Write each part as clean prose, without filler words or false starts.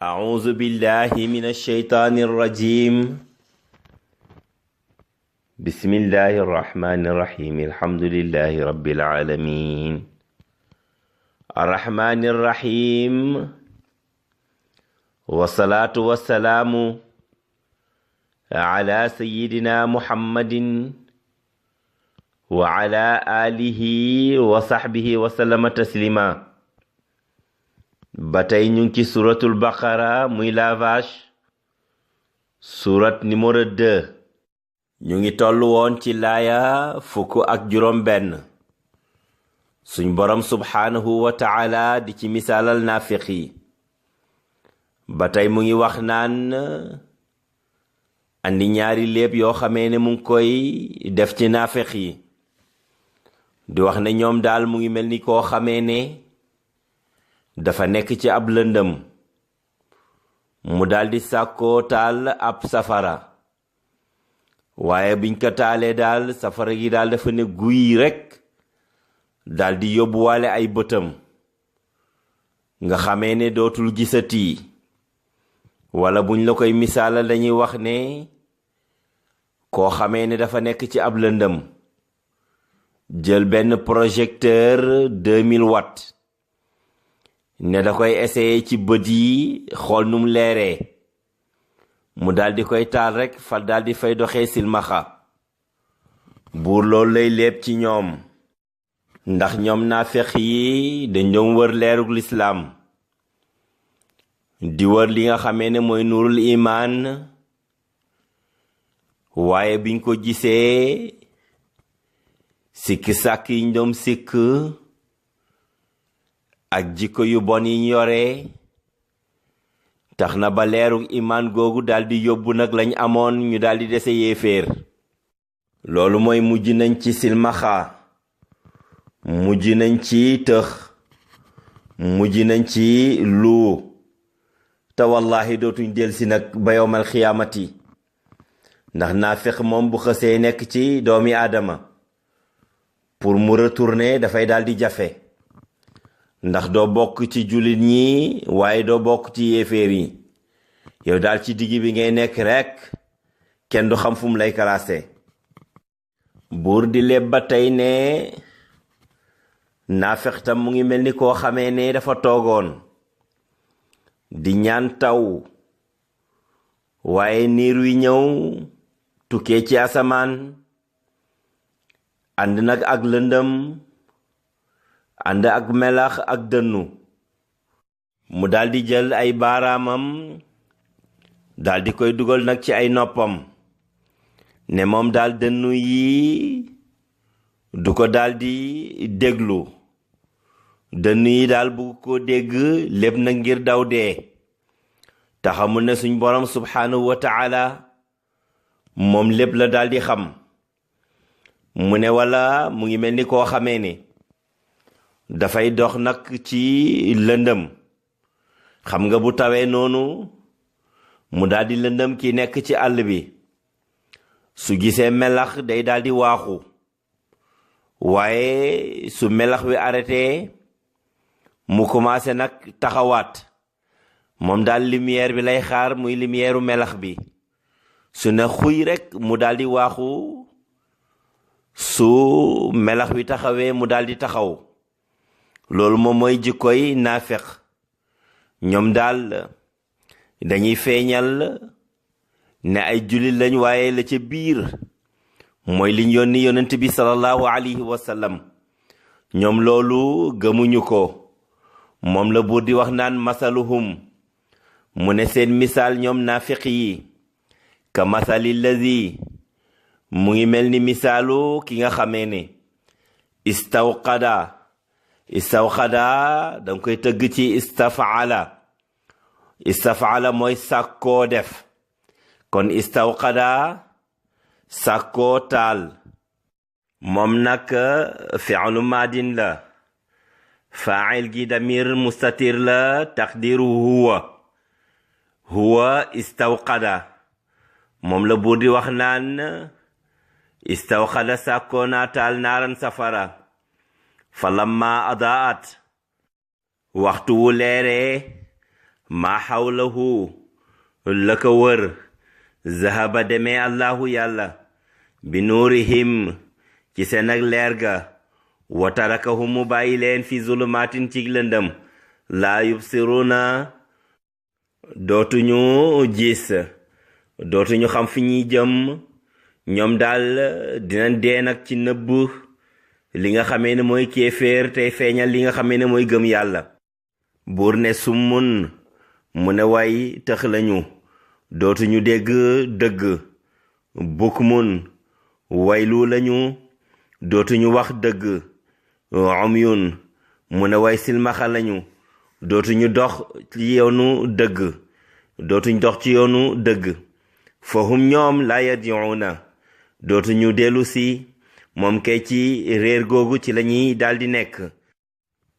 أعوذ بالله من الشيطان الرجيم بسم الله الرحمن الرحيم الحمد لله رب العالمين الرحمن الرحيم والصلاة والسلام على سيدنا محمد وعلى آله وصحبه وسلم تسليما ba tey ñu ngi ci suratul baqara muy lavage surat numéro 2 ñu ngi tollu woon ci laaya fukk ak juróom benn suñ borom subhaanahu wa ta'ala di ci misaalal naafiq yi ba tey mu ngi wax naan andi ñaari léeb yoo xamee ne mu ngi koy def ci naafiq yi di wax ne ñoom daal mu ngi mel ni koo xamee ne dafa nekk ci ab lëndëm mu daldi sàkkoo taal ab safara waaye biñ ko taalee daal safara gi daal dafa ne guy rekk daldi yóbbuwaale ay bëtam nga xamee ne dootul gisati wala buñ la koy misaalal dañuy wax ne koo xamee ne dafa nekk ci ab lëndëm jël benn projecteur 2000 watts ne da koy essayer ci bët yi xool num leeree mu daldi koy taal rekk fa daldi fay doxee silmaxa buur loolu lay léeb ci ñoom ndax ñoom naafeq yi dañ doon wër leerug lislaam di wër li nga xamee ne mooy nuurul imaan waaye biñ ko gisee sikki sàkk yi ñoom sikk ak jikko yu bon yi ñu yore tax na ba leerug imaan googu daldi yóbbu nag lañ amoon ñu daldi dese yéeféer loolu mooy mujj nañ ci silmaxa mujj nañ ci tëx mujj nañ ci lu te wallahi dootuñ delsi nag ba yowmal xiyaamati ndax naafiq moom bu xësee nekk ci doomi aadama pour mu retourner dafay daldi jafe ndax doo bokk ci jullit ñi waaye doo bokk ci yéeféer yi yow daal ci digg bi ngay nekk rekk kenn du xam fu mu lay kalaase buur di léeb ba tey ne naafeq tam mu ngi mel ni koo xamee ne dafa toogoon di ñaan taw waaye niir wi ñëw tukkee ci asamaan ànd nag ak lëndëm ànd ak melax ak dënnu mu daldi jël ay baaraamam daldi koy dugal nag ci ay noppam ne moom daal dënnu yi du ko daldi déglu dënnu yi daal bu ko dégg lépp na ngir daw dee taxamul ne suñ borom subhaanahu wa ta'ala moom lépp la daldi xam mu ne walla mu ngi mel ni koo xamee ne dafay dox nag ci lëndëm xam nga bu tawee noonu mu daldi lëndëm ki nekk ci àll bi su gisee melax day daldi waaxu waaye su melax wi arrêté mu commencé nag taxawaat moom daal lumière bi lay xaar muy lumièru melax bi su ne xuy rekk mu daldi waaxu su melax wi taxawee mu daldi taxaw loolu moom mooy jikkoy naafeq ñoom daal dañuy feeñal ne ay jullit lañ waaye la ca biir mooy liñ yónni yonent bi sallallahu alayhi wa sallam ñoom loolu gëmuñu ko moom la buur di wax naan masaluhum mu ne seen misaal ñoom naafeq yi ka masali lazi mu ngi mel ni misaalu ki nga xamee ne istawqada danga koy tëgg ci istafaala mooy sàkkoo def kon istawqada sàkkoo taal moom nag fi'lu maadin la faa'il gi damir mustatir la taqdiru huwa istawqada moom la buur di wax naan istawqada sàkkoo naa taal naaran safara fa lamma adaat waxtu wu leeree maa xawlahu la ko wër zahaba demee allahu yàlla bi nuurihim ci seen ak leer ga wa tarakahum mu bàyyi leen fi zulumaatin ci lëndëm laa yubsiruna dootuñu gis dootuñu xam fi ñuy jëm ñoom daal dinañ dee nag ci nëbb li nga xamee ne mooy kéeféer tey feeñal li nga xamee ne mooy gëm yàlla. buur ne summun mu ne way tëx lañu dootuñu dégg dëgg. bukmun waylu lañu dootuñu wax dëgg. umyun mu ne way silmaxa lañu dootuñu dox ci yoonu dëgg dootuñ dox ci yoonu dëgg. fahum ñoom laa yarji'una dootuñu dellu si moom kay ci réer googu ci lañuy daldi nekk.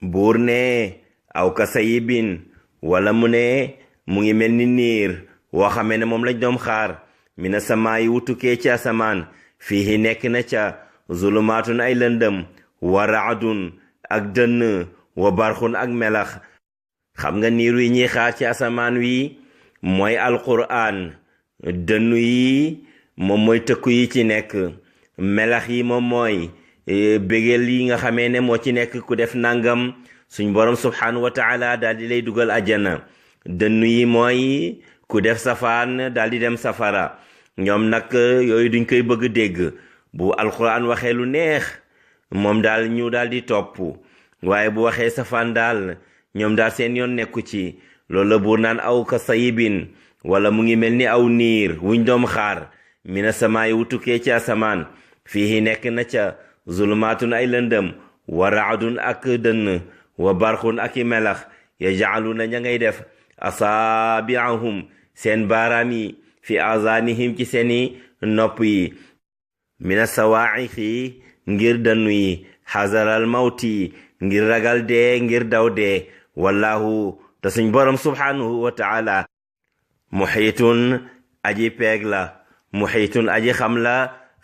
buur ne aw ka sayibin wala mu ne mu ngi mel ni niir woo xamee ne moom lañ doom xaar mina samaayi wutukee ci asamaan fii nekk na ca zulumaatun ay lëndëm wa raadun ak dënn wa barxun ak melax. xam nga niir wi ñuy xaar ci asamaan wi mooy alquraan. dënnu yi moom mooy tëkku yi ci nekk. melax yi moom mooy bégeel yi nga xamee ne moo ci nekk ku def nangam suñ borom subhanahu wa taala daal di lay dugal ajjana. dënnu yi mooy ku def safaan daal di dem safara. ñoom nag yooyu duñ koy bëgg dégg. bu alquran waxee lu neex moom daal ñu daal di topp waaye bu waxee safaan daal ñoom daal seen yoon nekku ci. loolu la buur naan aw ka sayibin wala mu ngi mel ni aw niir wuñ doom xaar mina samaay wutukee ci asamaan fii nekk na ca zulumaatun ay lëndëm wa raadun ak dënn wa barxun ak i melax yajaaluna ña ngay def asaabiahum seen baaraam yi fi azaanihim ci seeni nopp yi mina sawaaixi ngir dënnu yi xazaral mawti ngir ragal dee ngir daw dee. wallahu te suñ borom subhanahu wa taala muxiitun aji peeg la muxiitun aji xam la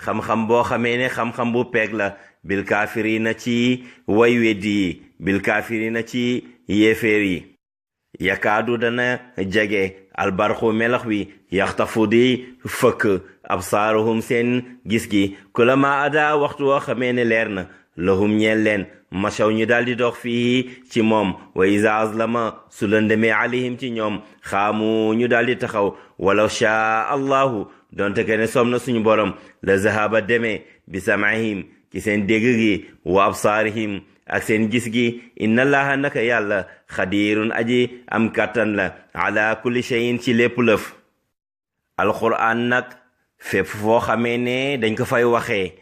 xam-xam boo xamee ne xam-xam bu peeg la bil kaafirina ci way weddi yi bil kaafirina ci yéeféer yi. yakaadu dana jege albarxu melax wi yaxtafu di fëkk absaaruhum seen gis gi kulama ada waxtu woo xamee ne leer na lahum ñeel leen machaw ñu daal di dox fii ci moom wa iza azlama su lëndemee alayhim ci ñoom xaamu ñu daal di taxaw walaw shaa allahu donte ke ne soom na suñu borom la zahaba demee bi sam'ihim ci seen dégg gi wa absaarihim ak seen gis gi inna allaha naka yàlla xadirun aji am kàttan la ala kulli shay'in ci lépp lëf. alquran nag fépp foo xamee ne dañ ko fay waxee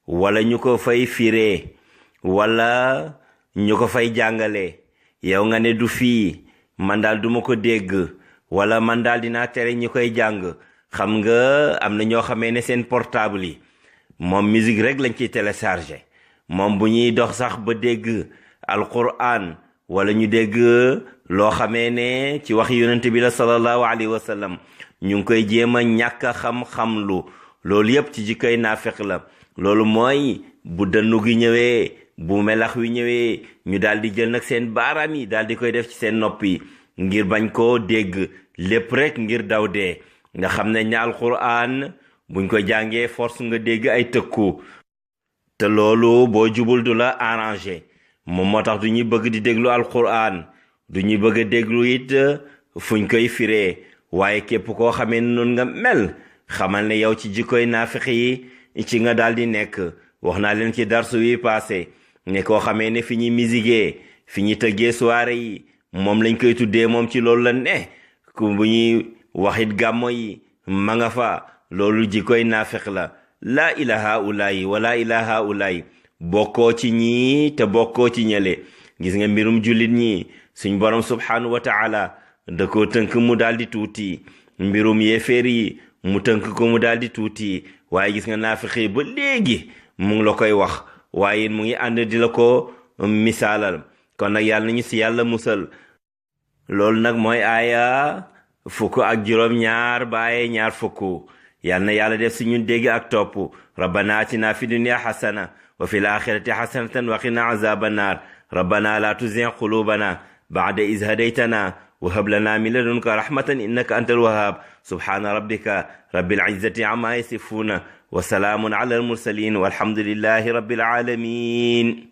wala ñu ko fay firee wala ñu ko fay jàngale yow nga ne du fii man daal duma ko dégg wala man daal dinaa tere ñu koy jàng. xam nga am na ñoo xamee ne seen portable yi moom musique rek lañ ciy téléchargé. moom bu ñuy dox sax ba dégg alquran wala ñu dégg loo xamee ne ci wax yonent bi la sallallahu alayhi wa sallam ñu ngi koy jéem a ñàkk a xam-xam loolu yépp ci jikkoy naafeq la. loolu mooy bu dënnu gi ñëwee bu melax wi ñëwee ñu daal di jël nag seen baaraam yi daal di koy def ci seen nopp yi ngir bañ koo dégg lépp rek ngir daw dee. nga xam ne ña alquran buñ ko jàngee force nga dégg ay tëkku te loolu boo jubul du la arrangé. moom moo tax du ñuy bëgg di déglu alquran du ñuy bëgg a déglu it fuñ koy firee. waaye képp koo xamee ne noonu nga mel xamal ne yow ci jikkoy naafiq yi ci nga daal di nekk. wax naa leen ci darsu wi passé ne koo xamee ne fi ñuy misigee fi ñuy tëggee soirée yi moom lañ koy tuddee moom ci loolu la ne ku bu ñuy waxit gàmmo yi ma nga fa loolu jikkoy naafiq la. laa ilaha ulayi wala ilaha ulayi bokkoo ci ñii te bokkoo ci ñële. gis nga mbirum jullit ñi suñ borom subhanahu wa taala da koo tënk mu daal di tuuti. mbirum yéeféer yi mu tënk ko mu daal di tuuti. waaye gis nga naafiq yi ba léegi mu ngi la koy wax waaye mu ngi ànd di la ko misaalal. kon nag yàlla nañu si yàlla musal. loolu nag mooy aaya fukk ak juróom ñaar baaye ñaar fukk. yàlla na yàlla def si ñun dégg ak topp. rabbana atina fi dunya xasana wa fil axirati xasanatan wa qina azaba naar. rabbana la tuzigh qulubana ba'da iz hadaytana wa hab lana min ladunka rahmatan innaka antal wahhab subhana rabbika rabbil izzati amma yasifuna wa salaamun ala al mursalin walhamdulillahi rabbil alamin.